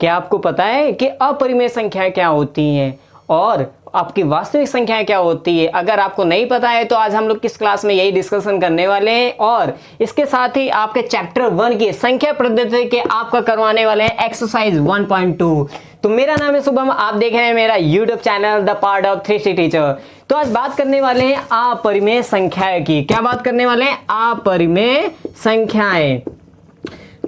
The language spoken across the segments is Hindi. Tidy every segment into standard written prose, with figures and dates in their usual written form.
क्या आपको पता है कि अपरिमेय संख्याएं क्या होती हैं और आपकी वास्तविक संख्याएं क्या होती है? अगर आपको नहीं पता है तो आज हम लोग किस क्लास में यही डिस्कशन करने वाले हैं और इसके साथ ही आपके चैप्टर 1 की संख्या पद्धति के आपका करवाने वाले हैं एक्सरसाइज 1.2। तो मेरा नाम है शुभम, आप देख रहे हैं मेरा YouTube channel the part of 3C teacher. तो आज बात करने वाले हैं अपरिमेय संख्याएं की। क्या बात करने वाले हैं? अपरिमेय संख्याएं।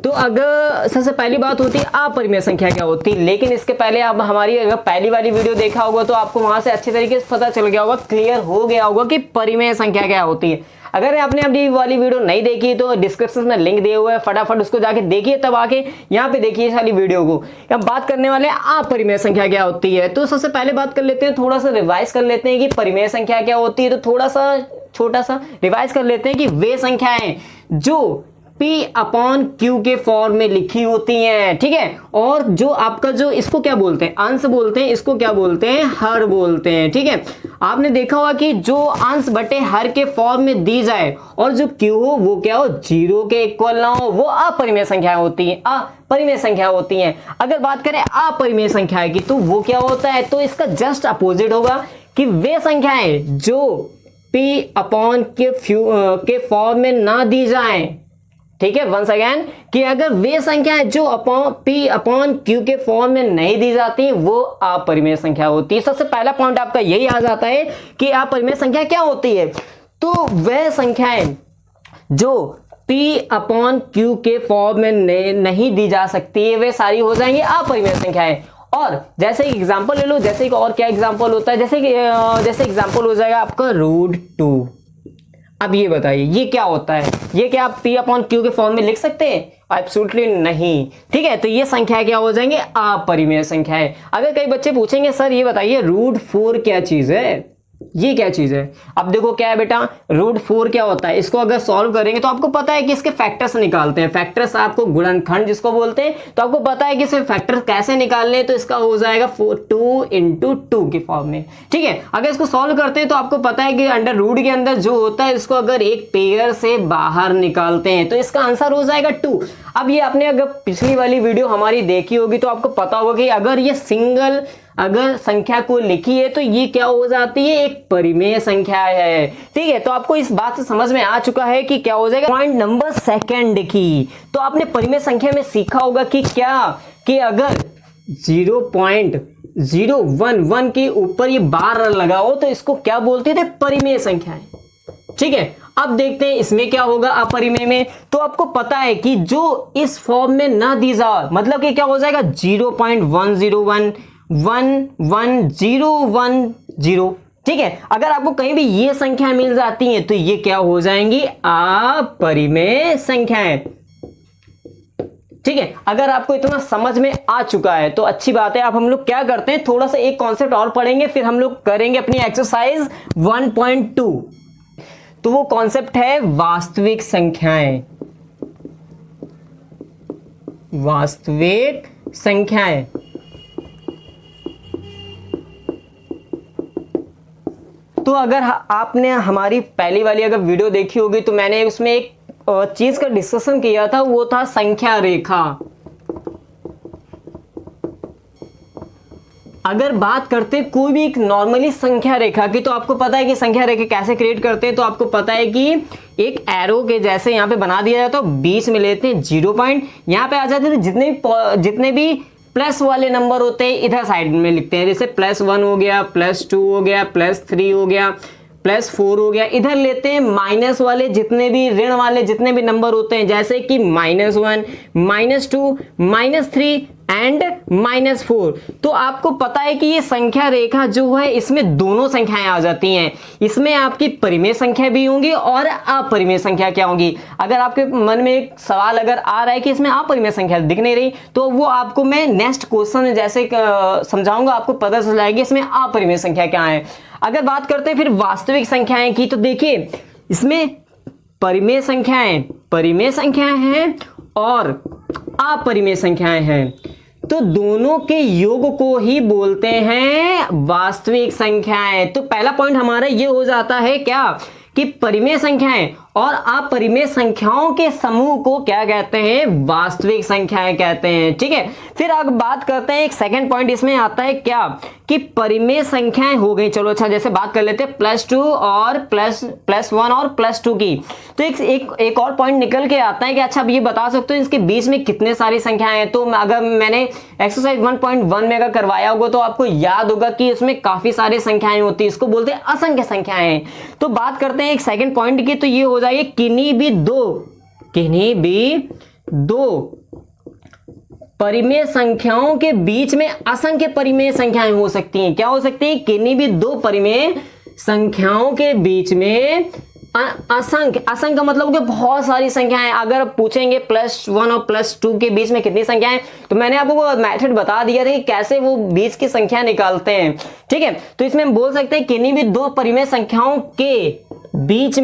तो अगर सबसे पहली बात होती है अपरिमेय संख्या क्या होती है, लेकिन इसके पहले आप हमारी अगर पहली वाली वीडियो देखा होगा तो आपको वहां से अच्छी तरीके से पता चल गया होगा, क्लियर हो गया होगा कि परिमेय संख्या क्या होती है। अगर आपने अपनी वाली वीडियो नहीं देखी तो डिस्क्रिप्शन में लिंक दिए हुए हैं, फटाफट उसको जाके देखिए, तब आके यहाँ पे देखिए सारी वीडियो को। अब बात करने वाले हैं अपरिमेय संख्या क्या होती है। तो सबसे पहले बात कर लेते हैं, थोड़ा सा रिवाइज कर लेते हैं कि परिमेय संख्या क्या होती है। तो थोड़ा सा छोटा सा रिवाइज कर लेते हैं कि वे संख्याएं जो P/Q के फॉर्म में लिखी होती हैं, ठीक है, और जो आपका जो इसको क्या बोलते हैं, अंश बोलते हैं, इसको क्या बोलते हैं, हर बोलते हैं, ठीक है। आपने देखा होगा कि जो अंश बटे हर के फॉर्म में दी जाए और जो Q हो वो क्या हो, 0 के इक्वल ना हो, वो अपरिमेय संख्या होती है, अपरिमेय संख्या होती हैं। अगर बात करें अपरिमेय संख्या की तो वो क्या होता है, तो इसका जस्ट अपोजिट होगा कि वे संख्याएं जो P/Q के फॉर्म में ना दी जाए, ठीक है, वंस अगेन, कि अगर वे संख्याएं जो P/Q के फॉर्म में नहीं दी जाती वो अपरिमेय संख्या होती है। सबसे पहला पॉइंट आपका यही आ जाता है कि अपरिमेय संख्या क्या होती है। तो वह संख्याएं जो P/Q के फॉर्म में नहीं दी जा सकती है वे सारी हो जाएंगी अपरिमेय संख्याएं। और जैसे एग्जांपल ले लो, जैसे कि और क्या एग्जांपल होता है, जैसे एग्जांपल हो जाएगा आपका √2। अब ये बताइए ये क्या होता है, ये क्या आप P/Q के फॉर्म में लिख सकते हैं? एब्सोल्युटली नहीं, ठीक है। तो ये संख्या क्या हो जाएंगे, अपरिमेय संख्या है। अगर कई बच्चे पूछेंगे सर ये बताइए √4 क्या चीज है, ये क्या चीज है। अब देखो क्या है बेटा, √4 क्या होता है, इसको अगर सॉल्व करेंगे तो आपको पता है कि इसके फैक्टर्स निकालते हैं, फैक्टर्स आपको गुणनखंड जिसको बोलते हैं, तो आपको पता है कि इसके फैक्टर्स कैसे निकालने, तो इसका हो जाएगा 2 × 2 के फॉर्म में, ठीक है। अगर इसको सॉल्व करते हैं तो आपको पता है कि अंडर रूट के अंदर जो होता है इसको अगर एक पेयर से बाहर निकालते हैं तो इसका आंसर हो जाएगा 2। अब ये आपने अगर पिछली वाली वीडियो हमारी देखी होगी तो आपको पता होगा कि अगर ये सिंगल अगर संख्या को लिखी है तो ये क्या हो जाती है, एक परिमेय संख्या है, ठीक है। तो आपको इस बात से समझ में आ चुका है कि क्या हो जाएगा। पॉइंट नंबर सेकंड की, तो आपने परिमेय संख्या में सीखा होगा कि क्या, कि अगर 0.011 के ऊपर ये बार लगाओ तो इसको क्या बोलते थे, परिमेय संख्याएं, ठीक है। अब देखते हैं इसमें क्या होगा अपरिमेय में। तो आपको पता है कि जो इस फॉर्म में ना दी जा, मतलब कि क्या हो जाएगा 0.101111010, ठीक है। अगर आपको कहीं भी ये संख्या मिल जाती है तो ये क्या हो जाएंगी, अपरिमेय संख्याएं, ठीक है। अगर आपको इतना समझ में आ चुका है तो अच्छी बात है। अब हम लोग क्या करते हैं, थोड़ा सा एक कॉन्सेप्ट और पढ़ेंगे, फिर हम लोग करेंगे अपनी एक्सरसाइज 1.2। तो वो कॉन्सेप्ट है वास्तविक संख्याएं, वास्तविक संख्याएं। तो अगर आपने हमारी पहली वाली अगर वीडियो देखी होगी तो मैंने उसमें एक चीज का डिस्कशन किया था, वो था संख्या रेखा। अगर बात करते कोई भी एक नॉर्मली संख्या रेखा की, तो आपको पता है कि संख्या रेखा कैसे क्रिएट करते हैं। तो आपको पता है कि एक एरो के जैसे यहाँ पे बना दिया जाता है, तो बीच में लेते हैं 0 पॉइंट, यहाँ पे आ जाते हैं, जितने भी प्लस वाले नंबर होते हैं इधर साइड में लिखते हैं, जैसे +1 हो गया, +2 हो गया, +3 हो गया, +4 हो गया। इधर लेते हैं माइनस वाले जितने भी ऋण वाले जितने भी नंबर होते हैं, जैसे कि -1, -2, -3 एंड -4। तो आपको पता है कि ये संख्या रेखा जो है इसमें दोनों संख्याएं आ जाती हैं, इसमें आपकी परिमेय संख्या भी होंगी और अपरिमेय संख्या क्या होंगी। अगर आपके मन में एक सवाल अगर आ रहा है कि इसमें अपरिमेय संख्या दिख नहीं रही, तो वो आपको मैं नेक्स्ट क्वेश्चन जैसे समझाऊंगा, आपको पता चल जाएगी इसमें अपरिमेय संख्या क्या है। अगर बात करते हैं फिर वास्तविक संख्याएं की, तो देखिए इसमें परिमेय संख्याएं हैं और अपरिमेय संख्याएं हैं, तो दोनों के योग को ही बोलते हैं वास्तविक संख्याएं। तो पहला पॉइंट हमारा ये हो जाता है क्या, कि परिमेय संख्याएं और अपरिमेय संख्याओं के समूह को क्या कहते हैं, वास्तविक संख्याएं कहते हैं। ठीक है, फिर अब बात करते हैं, एक सेकंड पॉइंट इसमें आता है क्या, कि परिमेय संख्याएं हो गई। चलो अच्छा, जैसे बात कर लेते हैं +2 और +1 और +2 की। तो एक और पॉइंट निकल के आता है कि अच्छा अब ये बता सकते हो इसके बीच में कितने सारी संख्याएं हैं। तो अगर मैंने एक्सरसाइज 1.1 में अगर करवाया होगा तो आपको याद होगा कि इसमें काफी सारी संख्याएं होती है, इसको बोलते हैं असंख्य संख्याएं। तो बात करते हैं एक सेकंड पॉइंट की, तो ये हो जाएगी किन्हीं भी दो परिमेय संख्याओं के बीच में असंख्य परिमेय संख्याएं हो सकती हैं। क्या हो सकती है, किन्हीं भी दो परिमेय संख्याओं के बीच में असंख्य मतलब कि बहुत सारी संख्याएं। अगर पूछेंगे +1 और +2 के बीच में कितनी संख्याएं, तो मैंने आपको वो मेथड बता दिया था कि कैसे वो बीच की संख्या निकालते हैं। ठीक है, तो इसमें हम बोल सकते हैं किन्हीं भी दो परिमेय संख्याओं के बीच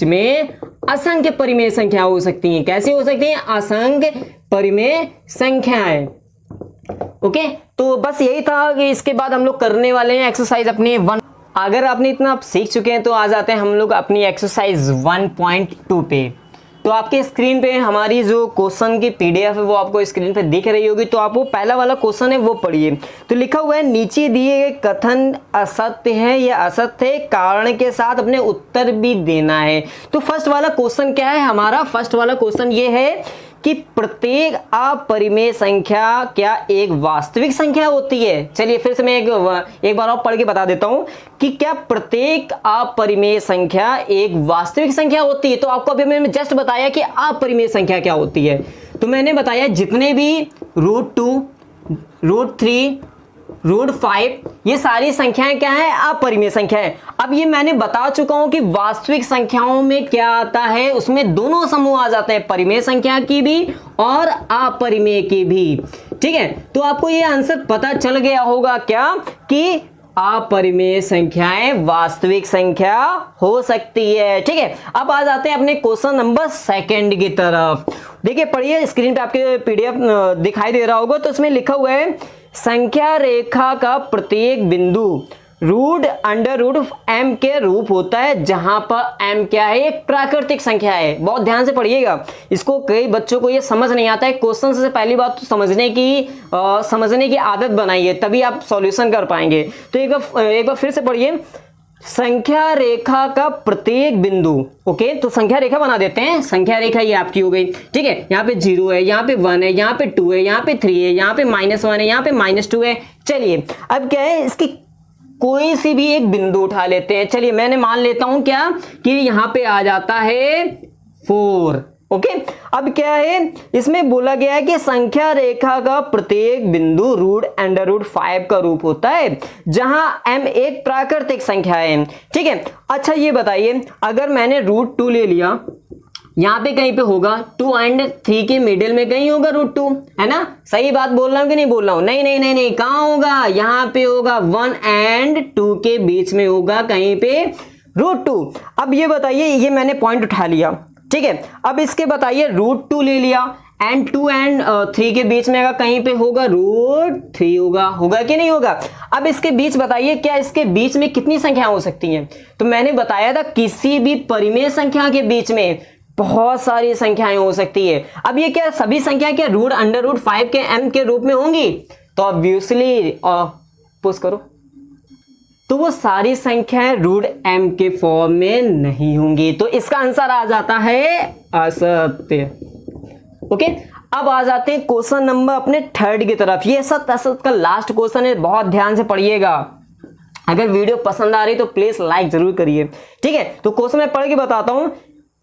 में असंख्य परिमेय संख्या हो सकती हैं। कैसे हो सकती हैं, असंख्य परिमेय संख्याएं। ओके, तो बस यही था कि इसके बाद हम लोग करने वाले हैं एक्सरसाइज अपनी 1। अगर आपने इतना आप सीख चुके हैं तो आ जाते हैं हम लोग अपनी एक्सरसाइज 1.2 पे। तो आपके स्क्रीन पे हमारी जो क्वेश्चन की PDF है वो आपको स्क्रीन पे दिख रही होगी। तो आप वो पहला वाला क्वेश्चन है वो पढ़िए। तो लिखा हुआ है, नीचे दिए गए कथन असत्य है या असत्य है, कारण के साथ अपने उत्तर भी देना है। तो फर्स्ट वाला क्वेश्चन क्या है हमारा, फर्स्ट वाला क्वेश्चन ये है कि प्रत्येक अपरिमेय संख्या क्या एक वास्तविक संख्या होती है। चलिए फिर से मैं एक बार और पढ़ के बता देता हूं कि क्या प्रत्येक अपरिमेय संख्या एक वास्तविक संख्या होती है। तो आपको अभी मैंने जस्ट बताया कि अपरिमेय संख्या क्या होती है। तो मैंने बताया जितने भी √2, √3, √5 ये सारी संख्याएं क्या है, अपरिमेय संख्याएं। अब ये मैंने बता चुका हूं कि वास्तविक संख्याओं में क्या आता है, उसमें दोनों समूह आ जाते हैं, परिमेय संख्या की भी और अपरिमेय की भी। ठीक है, तो आपको ये आंसर पता चल गया होगा क्या, कि अपरिमेय संख्याएं वास्तविक संख्या हो सकती है। ठीक है, अब आ जाते हैं अपने क्वेश्चन नंबर 2 की तरफ। देखिए पढ़िए, स्क्रीन पे आपके PDF दिखाई दे रहा होगा। तो इसमें लिखा हुआ है, संख्या रेखा का प्रत्येक बिंदु √m के रूप होता है, जहां पर m क्या है, एक प्राकृतिक संख्या है। बहुत ध्यान से पढ़िएगा, इसको कई बच्चों को ये समझ नहीं आता है। क्वेश्चन से पहली बात तो समझने की आदत बनाइए, तभी आप सॉल्यूशन कर पाएंगे। तो एक बार फिर से पढ़िए, संख्या रेखा का प्रत्येक बिंदु। ओके, तो संख्या रेखा बना देते हैं। संख्या रेखा ये आपकी हो गई। ठीक है, यहाँ पे 0 है, यहाँ पे 1 है, यहाँ पे 2 है, यहाँ पे 3 है, यहाँ पे -1 है, यहाँ पे -2 है। चलिए अब क्या है, इसकी कोई सी भी एक बिंदु उठा लेते हैं। चलिए मैंने मान लेता हूं क्या, कि यहाँ पे आ जाता है 4। ओके, अब क्या है, इसमें बोला गया है कि संख्या रेखा का प्रत्येक बिंदु √5 का रूप होता है, जहां m एक प्राकृतिक संख्या है। ठीक है, अच्छा ये बताइए, अगर मैंने √2 ले लिया, यहाँ पे कहीं पे होगा 2 और 3 के मिडिल में कहीं होगा √2, है ना। सही बात बोल रहा हूं कि नहीं बोल रहा हूं, नहीं, कहां होगा, यहाँ पे होगा 1 और 2 के बीच में होगा कहीं पे √2। अब ये बताइए, ये मैंने पॉइंट उठा लिया। ठीक है, अब इसके बताइए √2 ले लिया, एंड 2 और 3 के बीच में अगर कहीं पे होगा √3 होगा कि नहीं होगा। अब इसके बीच बताइए, क्या इसके बीच में कितनी संख्या हो सकती हैं। तो मैंने बताया था किसी भी परिमेय संख्या के बीच में बहुत सारी संख्याएं हो सकती है। अब ये क्या सभी संख्या क्या √5 के m के रूप में होंगी, तो ऑब्वियसली पुश करो, तो वो सारी संख्याएं √m के फॉर्म में नहीं होंगी। तो इसका आंसर आ जाता है असत्य। ओके, अब आ जाते हैं क्वेश्चन नंबर अपने 3 की तरफ। ये सत्य असत्य का लास्ट क्वेश्चन है, बहुत ध्यान से पढ़िएगा। अगर वीडियो पसंद आ रही तो प्लीज लाइक जरूर करिए। ठीक है, तो क्वेश्चन मैं पढ़ के बताता हूं।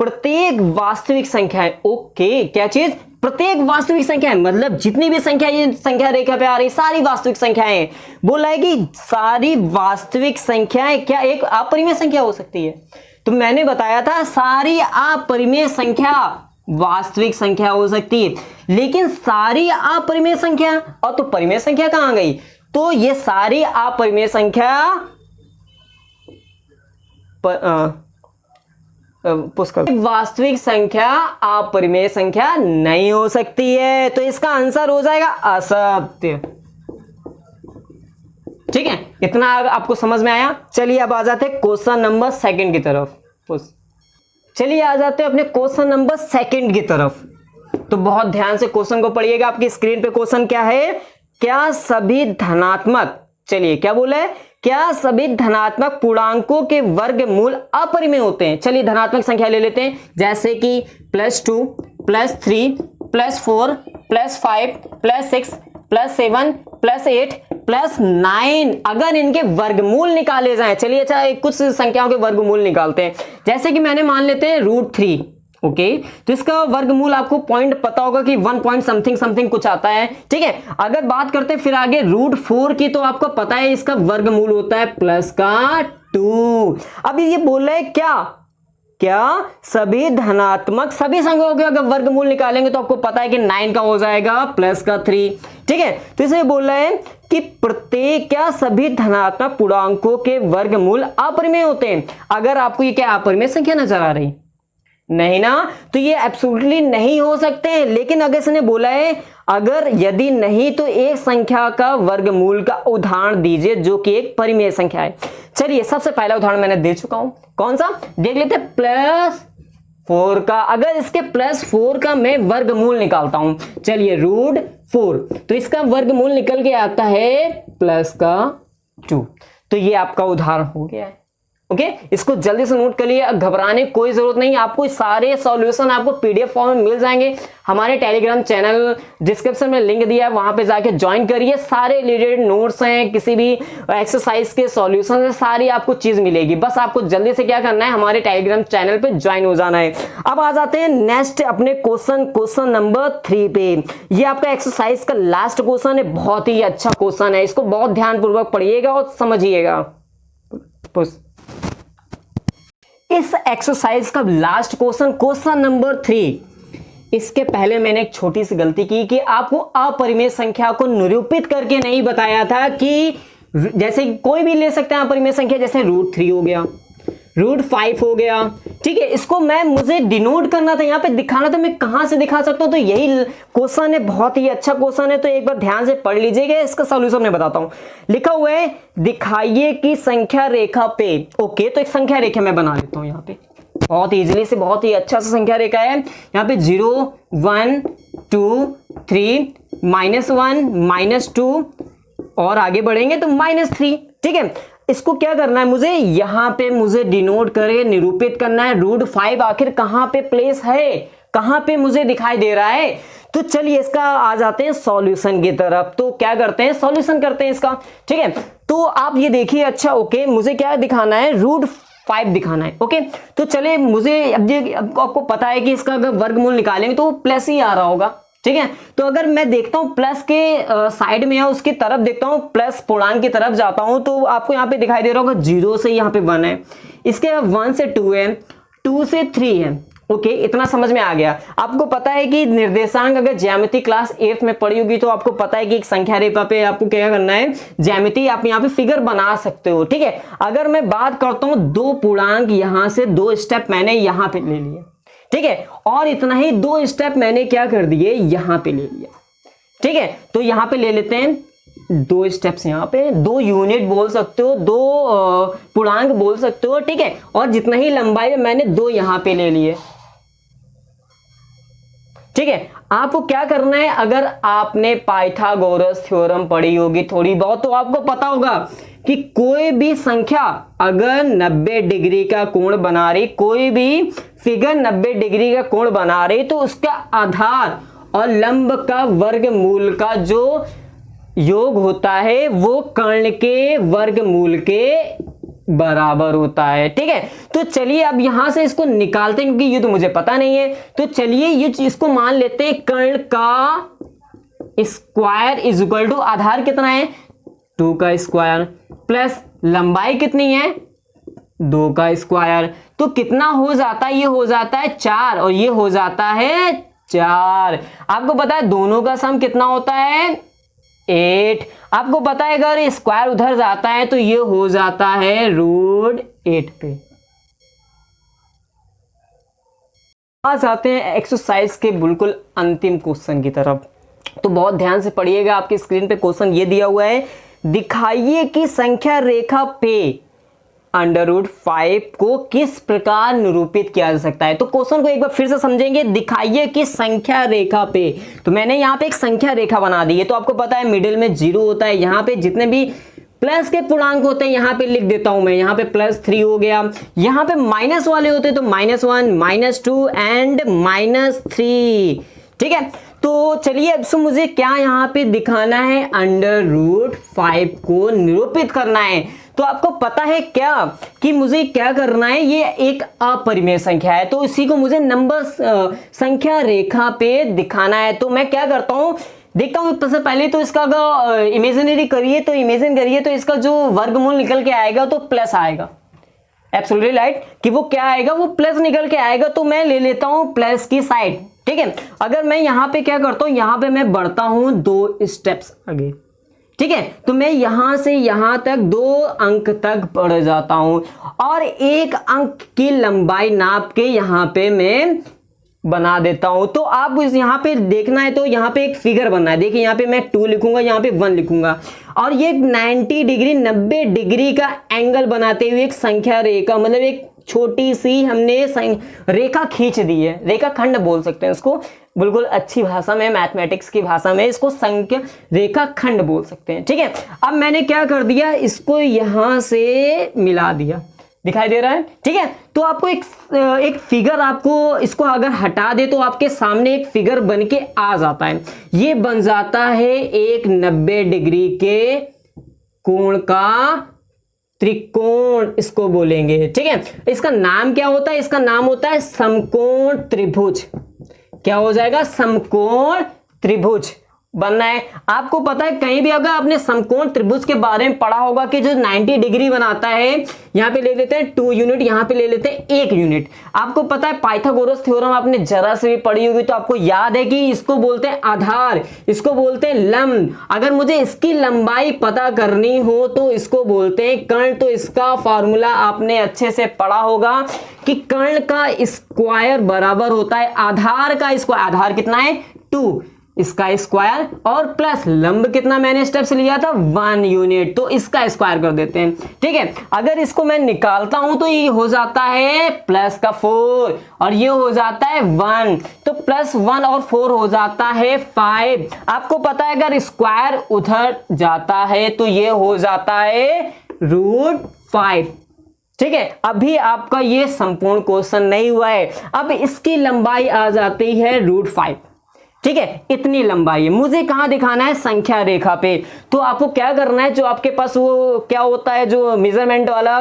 प्रत्येक वास्तविक संख्या है, ओके, क्या चीज, प्रत्येक वास्तविक संख्या है, मतलब जितनी भी संख्या ये संख्या रेखा पे आ रही सारी वास्तविक संख्याएं। बोला है कि सारी वास्तविक संख्याएं क्या एक अपरिमेय संख्या हो सकती है। तो मैंने बताया था सारी अपरिमेय संख्या वास्तविक संख्या हो सकती है, लेकिन सारी अपरिमेय संख्या, और तो परिमेय संख्या कहां गई, तो ये सारी अपरिमेय संख्या वास्तविक संख्या अपरिमेय संख्या नहीं हो सकती है। तो इसका आंसर हो जाएगा असत्य। ठीक है, इतना आपको समझ में आया। चलिए अब आ जाते हैं क्वेश्चन नंबर 2 की तरफ। चलिए आ जाते हैं अपने क्वेश्चन नंबर सेकंड की तरफ। तो बहुत ध्यान से क्वेश्चन को पढ़िएगा। आपकी स्क्रीन पे क्वेश्चन क्या है, क्या सभी धनात्मक, चलिए क्या बोला है, क्या सभी धनात्मक पूर्णांकों के वर्गमूल अपरिमेय होते हैं। चलिए धनात्मक संख्या ले लेते हैं, जैसे कि +2, +3, +4, +5, +6, +7, +8, +9 अगर इनके वर्गमूल निकाले जाएं। चलिए अच्छा कुछ संख्याओं के वर्गमूल निकालते हैं। जैसे कि मैंने मान लेते हैं √3, ओके, तो इसका वर्गमूल आपको पॉइंट पता होगा कि 1 पॉइंट समथिंग समथिंग कुछ आता है, ठीक है। अगर बात करते हैं फिर आगे √4 की, तो आपको पता है इसका वर्गमूल होता है +2। अब ये बोल रहे हैं क्या सभी धनात्मक सभी संख्याओं के अगर वर्गमूल निकालेंगे तो आपको पता है कि 9 का हो जाएगा +3, ठीक है। तो इसे बोल रहे हैं कि प्रत्येक क्या सभी धनात्मक पूर्णांकों के वर्गमूल अपरिमेय होते हैं। अगर आपको ये क्या अपरिमेय संख्या नजर आ रही नहीं ना, तो ये एब्सोल्युटली नहीं हो सकते हैं। लेकिन अगर इसने बोला है अगर यदि नहीं तो एक संख्या का वर्गमूल का उदाहरण दीजिए जो कि एक परिमेय संख्या है। चलिए सबसे पहला उदाहरण मैंने दे चुका हूं, कौन सा देख लेते हैं, +4 का। अगर इसके +4 का मैं वर्गमूल निकालता हूं, चलिए √4, तो इसका वर्गमूल निकल के आता है +2। तो ये आपका उदाहरण हो गया है, ओके। इसको जल्दी से नोट कर लिए, घबराने कोई जरूरत नहीं। आपको सारे सॉल्यूशन आपको पीडीएफ फॉर्म में मिल जाएंगे। हमारे टेलीग्राम चैनल डिस्क्रिप्शन में लिंक दिया है, वहां पे जाके ज्वाइन करिए। सारे रिलेटेड नोट्स हैं, किसी भी एक्सरसाइज के सॉल्यूशन है, सारी आपको चीज मिलेगी। बस आपको जल्दी से क्या करना है, हमारे टेलीग्राम चैनल पे ज्वाइन हो जाना है। अब आ जाते हैं नेक्स्ट अपने क्वेश्चन नंबर 3 पे। ये आपका एक्सरसाइज का लास्ट क्वेश्चन है, बहुत ही अच्छा क्वेश्चन है। इसको बहुत ध्यानपूर्वक पढ़िएगा और समझिएगा। इस एक्सरसाइज का लास्ट क्वेश्चन नंबर 3। इसके पहले मैंने एक छोटी सी गलती की कि आपको अपरिमेय संख्या को निरूपित करके नहीं बताया था कि जैसे कोई भी ले सकते हैं अपरिमेय संख्या, जैसे √3 हो गया, √5 हो गया, ठीक है। इसको मुझे डिनोट करना था, यहाँ पे दिखाना था। मैं कहां से दिखा सकता हूं, तो यही क्वेश्चन है, बहुत ही अच्छा क्वेश्चन है। तो एक बार ध्यान से पढ़ लीजिएगा, इसका सॉल्यूशन मैं बताता हूं। लिखा हुआ है दिखाइए कि संख्या रेखा पे, ओके, तो एक संख्या रेखा मैं बना लेता हूं। यहाँ पे बहुत इजीली से, बहुत ही अच्छा सा संख्या रेखा है। यहाँ पे 0, 1, 2, 3, -1, -2 और आगे बढ़ेंगे तो -3, ठीक है। इसको क्या करना है, मुझे यहां पे मुझे डिनोट करके निरूपित करना है √5 आखिर कहां पे प्लेस है, कहां पे मुझे दिखाई दे रहा है। तो चलिए इसका आ जाते हैं सॉल्यूशन की तरफ। तो क्या करते हैं, सॉल्यूशन करते हैं इसका, ठीक है। तो आप ये देखिए, अच्छा ओके, मुझे क्या दिखाना है, √5 दिखाना है, ओके। तो चलिए मुझे अब आपको पता है कि इसका अगर वर्गमूल निकालेंगे तो प्लस ही आ रहा होगा, ठीक है। तो अगर मैं देखता हूं प्लस के साइड में या उसकी तरफ देखता हूं, प्लस पूर्णांक की तरफ जाता हूं, तो आपको यहां पे दिखाई दे रहा होगा 0 से यहां पे 1 है, इसके 1 से 2 है, 2 से 3 है, ओके। इतना समझ में आ गया। आपको पता है कि निर्देशांक अगर ज्यामिति क्लास 8 में पढ़ी होगी तो आपको पता है कि एक संख्या रेखा पे आपको क्या करना है, ज्यामिति आप यहाँ पे फिगर बना सकते हो, ठीक है। अगर मैं बात करता हूं 2 पूर्णांक, यहां से 2 स्टेप मैंने यहां पे ले लिए, ठीक है, और इतना ही 2 स्टेप मैंने क्या कर दिए, यहां पे ले लिया, ठीक है। तो यहां पे ले लेते हैं 2 स्टेप्स, यहां पे 2 यूनिट बोल सकते हो, 2 पूर्णांक बोल सकते हो, ठीक है। और जितना ही लंबाई में मैंने 2 यहां पे ले लिए, ठीक है। आपको क्या करना है, अगर आपने पाइथागोरस थ्योरम पढ़ी होगी थोड़ी बहुत, तो आपको पता होगा कि कोई भी संख्या अगर 90 डिग्री का कोण बना रही, कोई भी फिगर 90 डिग्री का कोण बना रही, तो उसका आधार और लंब का वर्गमूल का जो योग होता है वो कर्ण के वर्गमूल के बराबर होता है, ठीक है। तो चलिए अब यहां से इसको निकालते हैं, क्योंकि ये तो मुझे पता नहीं है। तो चलिए ये इसको मान लेते हैं, कर्ण का स्क्वायर इज इक्वल टू आधार कितना है, 2 का स्क्वायर प्लस लंबाई कितनी है, 2 का स्क्वायर। तो कितना हो जाता है, ये हो जाता है 4 और ये हो जाता है 4। आपको पता है दोनों का सम कितना होता है, 8। आपको पता है अगर स्क्वायर उधर जाता है तो ये हो जाता है √8 पे। आ जाते हैं एक्सरसाइज के बिल्कुल अंतिम क्वेश्चन की तरफ। तो बहुत ध्यान से पढ़िएगा, आपकी स्क्रीन पे क्वेश्चन ये दिया हुआ है, दिखाइए कि संख्या रेखा पे √5 को किस प्रकार निरूपित किया जा सकता है। तो क्वेश्चन को एक बार फिर से समझेंगे। दिखाइए कि संख्या रेखा पे, तो मैंने यहाँ पे एक संख्या रेखा बना दी है, तो आपको पता है मिडिल में 0 होता है। यहाँ पे जितने भी प्लस के पूर्णांक होते हैं यहाँ पे लिख देता हूं मैं। यहाँ पे +3 हो गया, यहाँ पे माइनस वाले होते हैं तो -1, -2 एंड -3। ठीक है, तो चलिए अब से मुझे क्या यहाँ पे दिखाना है, √5 को निरूपित करना है। तो आपको पता है क्या कि मुझे क्या करना है, ये एक अपरिमेय संख्या है, तो इसी को मुझे नंबर संख्या रेखा पे दिखाना है। तो मैं क्या करता हूं, देखता हूं सबसे पहले तो इसका इमेजिनरी करिए, तो इमेजिन करिए तो इसका जो वर्गमूल निकल के आएगा तो प्लस आएगा। एब्सोल्युटली राइट कि वो क्या आएगा, वो प्लस निकल के आएगा। तो मैं ले लेता हूं प्लस की साइड। ठीक है, अगर मैं यहां पे क्या करता हूं, यहां पे मैं बढ़ता हूं 2 स्टेप्स आगे। ठीक है, तो मैं यहां से यहां तक 2 अंक तक बढ़ जाता हूं और 1 अंक की लंबाई नाप के यहां पे मैं बना देता हूं। तो आप यहां पे देखना है, तो यहां पे एक फिगर बनना है। देखिए यहां पे मैं 2 लिखूंगा, यहां पे 1 लिखूंगा और ये 90 डिग्री का एंगल बनाते हुए एक संख्या रेखा, मतलब एक छोटी सी हमने रेखा खींच दी है। रेखा खंड बोल सकते हैं इसको, बिल्कुल अच्छी भाषा में, मैथमेटिक्स की भाषा में इसको संख्या रेखा खंड बोल सकते हैं। ठीक है, अब मैंने क्या कर दिया, इसको यहां से मिला दिया, दिखाई दे रहा है। ठीक है, तो आपको एक फिगर, आपको इसको अगर हटा दे तो आपके सामने एक फिगर बन के आ जाता है। ये बन जाता है एक 90 डिग्री के कोण का त्रिकोण, इसको बोलेंगे। ठीक है, इसका नाम क्या होता है, इसका नाम होता है समकोण त्रिभुज। क्या हो जाएगा, समकोण त्रिभुज बनना है। आपको पता है कहीं भी अगर आपने समकोण त्रिभुज के बारे में पढ़ा होगा कि जो 90 डिग्री बनाता है, यहां पे ले लेते हैं 2 यूनिट, यहां पे ले लेते हैं 1 यूनिट। आपको पता है पाइथागोरस थ्योरम आपने जरा से भी पढ़ी होगी, तो आपको याद है कि इसको बोलते हैं आधार, इसको बोलते हैं लंब। अगर मुझे इसकी लंबाई पता करनी हो तो इसको बोलते हैं कर्ण। तो इसका फॉर्मूला आपने अच्छे से पढ़ा होगा कि कर्ण का स्क्वायर बराबर होता है आधार का स्क्वायर। आधार कितना है, 2, इसका स्क्वायर और प्लस लंब कितना मैंने स्टेप्स लिया था, 1 यूनिट, तो इसका स्क्वायर कर देते हैं। ठीक है, अगर इसको मैं निकालता हूं तो ये हो जाता है प्लस का 4 और ये हो जाता है 1, तो +1 और 4 हो जाता है 5। आपको पता है अगर स्क्वायर उधर जाता है तो ये हो जाता है √5। ठीक है, अभी आपका ये संपूर्ण क्वेश्चन नहीं हुआ है। अब इसकी लंबाई आ जाती है √5। ठीक है, इतनी लंबाई है, मुझे कहां दिखाना है, संख्या रेखा पे। तो आपको क्या करना है, जो आपके पास वो क्या होता है, जो मेजरमेंट वाला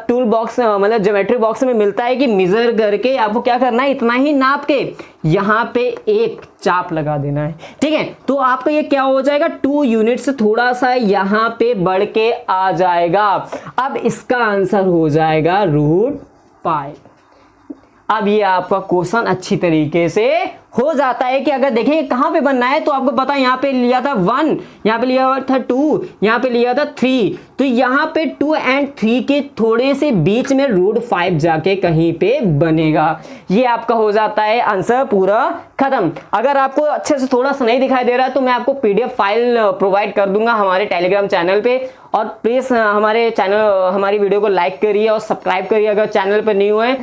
टूल बॉक्स, मतलब ज्योमेट्री बॉक्स में मिलता है कि मेजर करके आपको क्या करना है, इतना ही नाप के यहां पे एक चाप लगा देना है। ठीक है, तो आपका ये क्या हो जाएगा, 2 यूनिट से थोड़ा सा यहां पे बढ़ के आ जाएगा। अब इसका आंसर हो जाएगा √5। अब ये आपका क्वेश्चन अच्छी तरीके से हो जाता है कि अगर देखें कहां पे बनना है, तो आपको पता है यहां पे लिया था 1, यहां पे लिया था 2, यहां पे लिया था 3, तो यहां पे 2 और 3 के थोड़े से बीच में √5 जाके कहीं पे बनेगा। ये आपका हो जाता है आंसर पूरा खत्म। अगर आपको अच्छे से थोड़ा सा नहीं दिखाई दे रहा है तो मैं आपको PDF फाइल प्रोवाइड कर दूंगा हमारे टेलीग्राम चैनल पे, और प्लीज हमारे चैनल, हमारी वीडियो को लाइक करिए और सब्सक्राइब करिए अगर चैनल पर न्यू है।